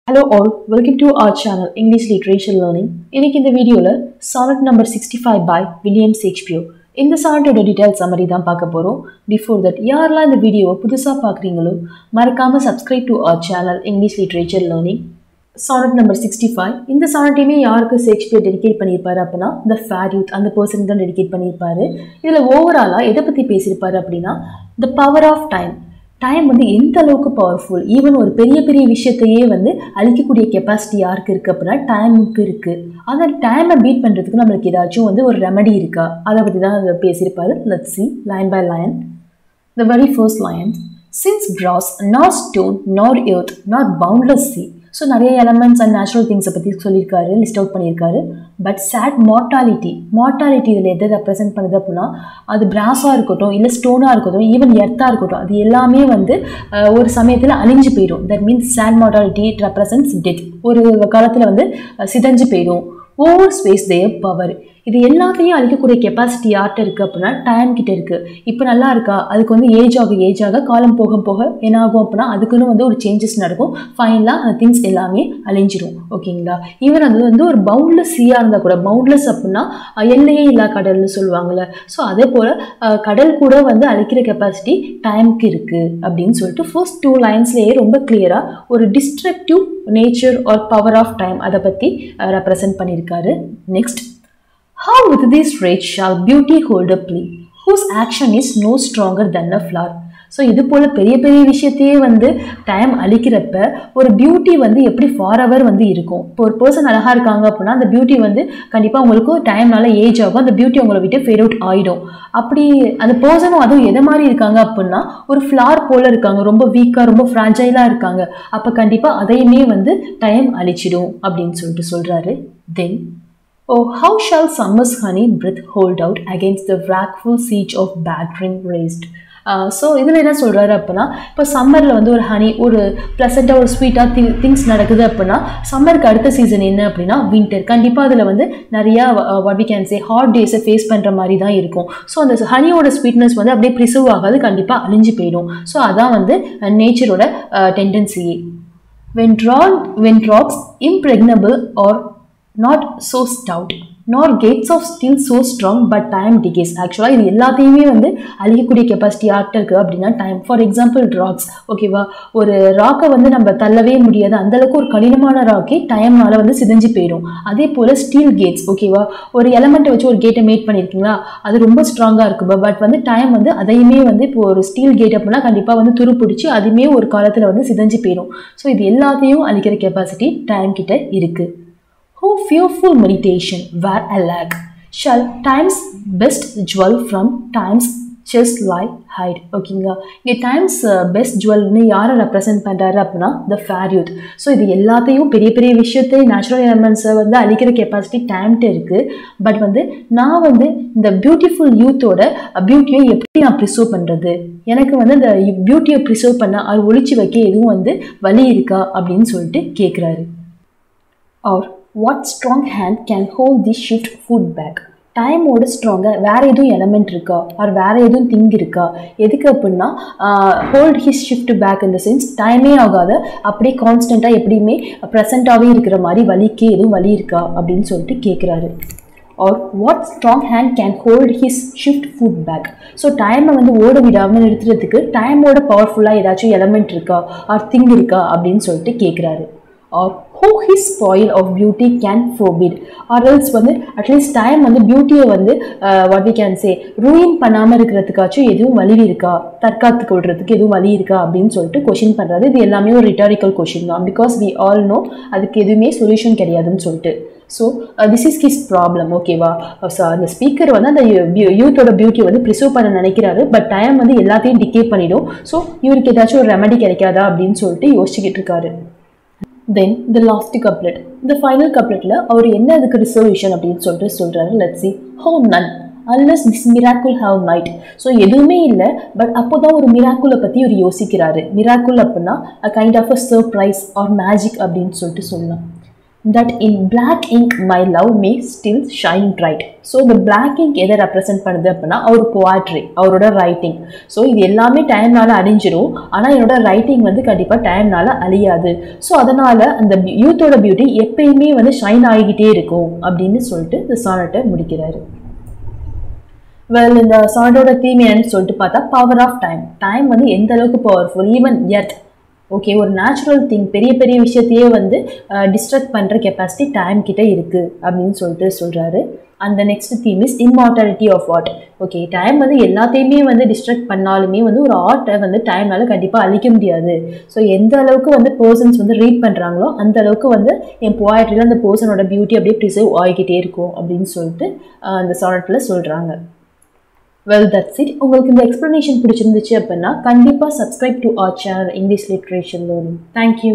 Hello all, welcome to our channel English Literature Learning. இன்னைக்கு இந்த வீடியோல sonnet number 65 by William Shakespeare. இந்த sonnet detail summary தான் பார்க்க போறோம். Before that, யாரெல்லாம் இந்த வீடியோவை புதுசா பார்க்கறீங்களோ மறக்காம subscribe to our channel English Literature Learning. Sonnet number 65. இந்த sonnet-மே யாருக்கு ஷேக்ஸ்பியர் டெடிகேட் பண்ணிருப்பாரு அப்படினா the fair youth அந்த பர்சன் தான் டெடிகேட் பண்ணிருப்பாரு. இதுல ஓவராலா எதை பத்தி பேசிருப்பாரு அப்படினா the power of time. Time வந்து எந்த அளவுக்கு பவர்ஃபுல், ஈவன் ஒரு பெரிய விஷயத்தையே வந்து அழிக்கக்கூடிய கெப்பாசிட்டி யாருக்கு இருக்குது அப்படின்னா டைமுக்கு இருக்குது. அந்த டைமை பீட் பண்ணுறதுக்கு நம்மளுக்கு ஏதாச்சும் வந்து ஒரு ரெமடி இருக்கா, அதை பற்றி தான் அதை பேசியிருப்பாரு. Let's see line by line. The very first line, since brass nor stone nor earth nor boundless sea. So நிறைய எலமெண்ட்ஸ் அண்ட் நேச்சுரல் திங்ஸை பற்றி சொல்லியிருக்காரு, லிஸ்ட் அவுட் பண்ணியிருக்காரு. பட் சேட் மார்டாலிட்டி இதில் எதை ரெப்ரசென்ட் பண்ணுது அப்படின்னா அது பிராஸாக இருக்கட்டும், இல்லை ஸ்டோனாக இருக்கட்டும், ஈவன் எர்த்தாக இருக்கட்டும், அது எல்லாமே வந்து ஒரு சமயத்தில் அழிஞ்சு போயிடும். That means said mortality it represents death. ஒரு காலத்தில் வந்து சிதைஞ்சு போயிடும். Over space their power. இது எல்லாத்தையும் அழிக்கக்கூடிய கெப்பாசிட்டி யார்கிட்ட இருக்குது அப்படின்னா டைம் கிட்ட இருக்குது. இப்போ நல்லா இருக்கா, அதுக்கு வந்து ஏஜ் ஆக காலம் போக என்ன ஆகும் அப்படின்னா அதுக்குன்னு வந்து ஒரு சேஞ்சஸ் நடக்கும். ஃபைனலாக அந்த திங்ஸ் எல்லாமே அழிஞ்சிடும். ஓகேங்களா? ஈவன் அது வந்து ஒரு பவுண்ட்லெஸ் சீயாக இருந்தால் கூட, பவுண்ட்லெஸ் அப்படின்னா எல்லையே இல்லா கடல்னு சொல்லுவாங்கள்ல, ஸோ அதே போல் கடல் கூட வந்து அழிக்கிற கெப்பாசிட்டி டைமுக்கு இருக்குது அப்படின்னு சொல்லிட்டு ஃபர்ஸ்ட் 2 லைன்ஸ்லேயே ரொம்ப கிளியராக ஒரு destructive nature or power of time அதை பற்றி ரெப்ரசன்ட் பண்ணியிருக்காரு. Next, how with this rage shall beauty hold a plea, whose action is no stronger than a flower. So இது போல் பெரிய விஷயத்தையே வந்து டைம் அழிக்கிறப்ப ஒரு பியூட்டி வந்து எப்படி ஃபார் வந்து இருக்கும். இப்போ ஒரு பர்சன் அழகாக இருக்காங்க அப்படின்னா அந்த பியூட்டி வந்து கண்டிப்பாக உங்களுக்கு டைம்னால ஏஜ் ஆகும், அந்த பியூட்டி உங்களை விட்டு ஃபேட் அவுட் ஆகிடும். அப்படி அந்த பர்சனும் அதுவும் எதை மாதிரி இருக்காங்க அப்படின்னா ஒரு ஃப்ளார் போல் இருக்காங்க, ரொம்ப வீக்காக ரொம்ப ஃப்ராஜைலாக இருக்காங்க. அப்போ கண்டிப்பாக அதையுமே வந்து டைம் அழிச்சிடும் அப்படின்னு சொல்லிட்டு சொல்கிறாரு. தென், oh, how shall summer's honey breath hold out against the wrathful siege of battering raised. So இதில் என்ன சொல்கிறாரு அப்படின்னா இப்போ சம்மரில் வந்து ஒரு ஹனி, ஒரு ப்ளசண்ட்டாக ஒரு ஸ்வீட்டாக திங்ஸ் நடக்குது அப்படின்னா சம்மருக்கு அடுத்த சீசன் என்ன அப்படின்னா வின்டர். கண்டிப்பாக அதில் வந்து நிறையா what we can say hot டேஸை ஃபேஸ் பண்ணுற மாதிரி தான் இருக்கும். ஸோ அந்த ஹனியோட ஸ்வீட்னஸ் வந்து அப்படியே ப்ரிசர்வ் ஆகாது, கண்டிப்பாக அழிஞ்சு போயிடும். ஸோ அதான் வந்து நேச்சரோட டெண்டன்சியே. when rocks impregnable or not so stout nor gates of steel so strong but time decays. ஆக்சுவலாக இது எல்லாத்தையுமே வந்து அழிக்கக்கூடிய கெப்பாசிட்டி யார்கிட்ட இருக்குது அப்படின்னா டைம். ஃபார் எக்ஸாம்பிள் ராக்ஸ், ஓகேவா, ஒரு ராக்கை வந்து நம்ம தள்ளவே முடியாது, அந்தளவுக்கு ஒரு கடினமான ராக்கே டைம்னால வந்து சிதைஞ்சு போயிடும். அதே போல் ஸ்டீல் கேட்ஸ், ஓகேவா, ஒரு எலமெண்ட்டை வச்சு ஒரு கேட்டை மேட் பண்ணியிருக்கீங்களா, அது ரொம்ப ஸ்ட்ராங்காக இருக்குது. பட் வந்து டைம் வந்து அதையுமே வந்து இப்போ ஒரு ஸ்டீல் கேட் அப்படின்னா கண்டிப்பாக வந்து துருப்பிடிச்சு அதுவுமே ஒரு காலத்தில் வந்து சிதைஞ்சு போயிடும். ஸோ இது எல்லாத்தையும் அழிக்கிற கெப்பாசிட்டி டைம் கிட்ட இருக்குது. Who fearful meditation where a lag shall time's best jewel from time's chest lie hide. ஓகேங்களா, இங்கே டைம்ஸ் பெஸ்ட் ஜுவல்னு யாரை ரெப்ரசென்ட் பண்ணுறாரு அப்படின்னா த ஃபேர் யூத். ஸோ இது எல்லாத்தையும் பெரிய விஷயத்தை நேச்சுரல் எலமெண்ட்ஸை வந்து அழிக்கிற கெப்பாசிட்டி டைம்கிட்ட இருக்குது. பட் வந்து நான் வந்து இந்த பியூட்டிஃபுல் யூத்தோட பியூட்டியை எப்படி நான் ப்ரிசர்வ் பண்ணுறது, எனக்கு வந்து இந்த பியூட்டியை ப்ரிசர்வ் பண்ண அது ஒழிச்சு வைக்க எதுவும் வந்து வழி இருக்கா அப்படின்னு சொல்லிட்டு கேட்குறாரு. Or what strong hand can hold this shift food back. டைமோட ஸ்ட்ராங்காக வேறு எதுவும் எலமெண்ட் இருக்கா, ஆர் வேறு எதுவும் திங் இருக்கா, எதுக்கு அப்படின்னா ஹோல்ட் ஹிஸ் ஷிஃப்ட் பேக் இந்த சென்ஸ் டைமே ஆகாத அப்படியே கான்ஸ்டண்ட்டாக எப்படியுமே ப்ரெசண்ட்டாகவே இருக்கிற மாதிரி வலிக்கு எதுவும் வலி இருக்கா அப்படின்னு சொல்லிட்டு கேட்குறாரு. Or what strong hand can hold his shift foot back. So டைமை வந்து ஓட விடாமல் நிறுத்துறதுக்கு டைமோட பவர்ஃபுல்லாக ஏதாச்சும் எலமெண்ட் இருக்கா ஆர் திங் இருக்கா அப்படின்னு சொல்லிட்டு கேட்குறாரு. Or who his spoil of beauty can forbid, or else வந்து அட்லீஸ்ட் டைம் வந்து பியூட்டியை வந்து what we can say ruin பண்ணாமல் இருக்கிறதுக்காச்சும் எதுவும் வழி இருக்கா, தற்காத்து கொள்றதுக்கு எதுவும் வழி இருக்கா அப்படின்னு சொல்லிட்டு கொஷின் பண்ணுறாரு. இது எல்லாமே ஒரு ரிட்டாரிக்கல் கொஷின் தான், பிகாஸ் we all know அதுக்கு எதுவுமே சொல்யூஷன் கிடையாதுன்னு சொல்லிட்டு. So this is his problem. ஓகேவா, ஸோ அந்த ஸ்பீக்கர் வந்து அந்த யூத்தோட பியூட்டியை வந்து ப்ரிசர்வ் பண்ண நினைக்கிறாரு. பட் டைம் வந்து எல்லாத்தையும் டிகே பண்ணிடும். ஸோ இவருக்கு ஏதாச்சும் ஒரு ரெமெடி கிடைக்காதா அப்படின்னு சொல்லிட்டு யோசிச்சுக்கிட்டு இருக்காரு. தென் த லாஸ்ட் கப்லெட், இந்த ஃபைனல் கப்லெட்டில் அவர் என்ன அதுக்கு ரிசல்யூஷன் அப்படின்னு சொல்லிட்டு சொல்கிறாரு. Let's see. How none unless this miracle have might. So எதுவுமே இல்லை, பட் அப்போ தான் ஒரு மிராக்குலை பற்றி ஒரு யோசிக்கிறாரு. மிராக்குல் அப்படின்னா a kind of a surprise or magic அப்படின்னு சொல்லிட்டு சொல்லலாம். that in black ink my love may still shine bright. So இந்த black ink எதை ரெப்ரசென்ட் பண்ணுது அப்படின்னா அவர் poetry, அவரோட ரைட்டிங். ஸோ இது எல்லாமே டைம்னால அழிஞ்சிடும், ஆனால் என்னோட ரைட்டிங் வந்து கண்டிப்பாக டைம்னால அழியாது. ஸோ அதனால் அந்த யூத்தோட பியூட்டி எப்பயுமே வந்து ஷைன் ஆகிக்கிட்டே இருக்கும் அப்படின்னு சொல்லிட்டு இந்த சானட்டை முடிக்கிறாரு. வெல், இந்த சானட்டோட தீம் என்னன்னு சொல்லிட்டு பார்த்தா பவர் ஆஃப் டைம். டைம் வந்து எந்த அளவுக்கு பவர்ஃபுல், ஈவன் எர்த், ஓகே, ஒரு நேச்சுரல் திங், பெரிய பெரிய விஷயத்தையே வந்து டிஸ்ட்ரக்ட் பண்ணுற கெப்பாசிட்டி டைம் கிட்ட இருக்குது அப்படின்னு சொல்லிட்டு சொல்கிறாரு. அந்த next theme is immortality of art. Okay, time வந்து எல்லாத்தையுமே வந்து டிஸ்ட்ரக்ட் பண்ணாலுமே வந்து ஒரு ஆர்ட்டை வந்து டைம்னால கண்டிப்பாக அழிக்க முடியாது. ஸோ எந்த அளவுக்கு வந்து பர்சன்ஸ் வந்து ரீட் பண்ணுறாங்களோ அந்த அளவுக்கு வந்து என் போயட்ரியில் அந்த பர்சனோட பியூட்டி அப்படியே ப்ரிசர்வ் ஆகிக்கிட்டே இருக்கும் அப்படின்னு சொல்லிட்டு அந்த சானட்டில் சொல்கிறாங்க. Well, that's it. உங்களுக்கு இந்த எக்ஸ்ப்ளனேஷன் பிடிச்சிருந்துச்சு அப்படின்னா கண்டிப்பாக subscribe to our channel English literature learning. Thank you.